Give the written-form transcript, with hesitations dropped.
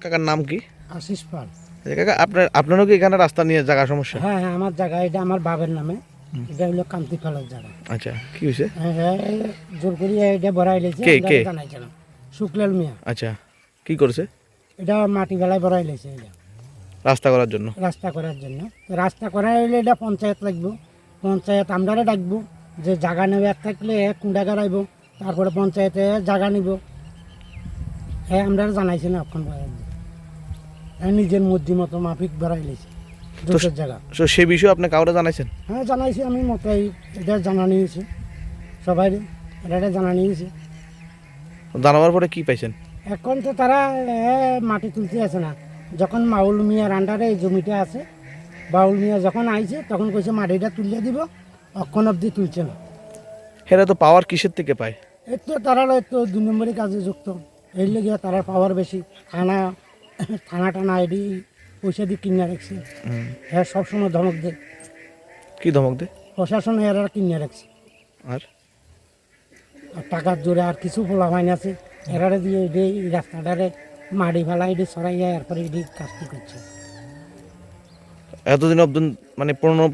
কাকার নাম কি? আশিস পাল। কাকা আপনারও কি এখানে রাস্তা নিয়ে জায়গা সমস্যা? হ্যাঁ হ্যাঁ, আমার জায়গা, এটা আমার বাবার নামে। এটা হলো কান্তি পালের জায়গা। আচ্ছা, কি হয়েছে? হ্যাঁ হ্যাঁ, জোর করি এটা ভরাই লেছে। কে? জানাইছিলাম শুক্লাল মিয়া। আচ্ছা, কি করেছে? এটা মাটি বেলায় ভরাই লেছে। এটা রাস্তা করার জন্য? রাস্তা করার জন্য। রাস্তা করা হইলে এটা পঞ্চায়েত লাগবো। পঞ্চায়েত আমরারে ডাকবো, যে জায়গা নেবে থাকলে কুন্ডা গাড়াইব, তারপরে পঞ্চায়েতে জায়গা নিব। হ্যাঁ, আমরা জানাইছি না অক্ষণ নিজের মধ্যে মতো মাফিক ভরাই লেছে দোষের জায়গা। তো সে বিষয়ে আপনি কাউরে জানাইছেন? হ্যাঁ জানাইছি, আমি মতাই এটা জানা নিয়েছি সবাই, এটা জানা নিয়েছি। জানাবার পরে কি পাইছেন? এখন তো তারা মাটি তুলতে আছে না। যখন বাউল মিয়ার আন্ডারে এই জমিটা আছে, বাউল মিয়া যখন আইছে তখন কইছে মাটিটা তুলিয়ে দিব, অক্ষণ অবধি তুলছে না। এরা তো পাওয়ার কিসের থেকে পায়? এই তো তারা তো 2 নম্বরই কাজে যুক্ত, এই লেগে তারা পাওয়ার বেশি। থানা টানা এডি পয়সা দিয়ে কিনে রাখছে। হ্যাঁ, সবসময় ধমক দেয়। কি ধমক দেয়? প্রশাসন এরা কিনে রাখছে। আর টাকার জোরে আর কিছু বলা হয়নি আছে, এরারে দিয়ে এই রাস্তাটারে মাটি ফেলা এটি সরাইয়া এরপরে এটি কাজটি করছে। এতদিন অবধি মানে 15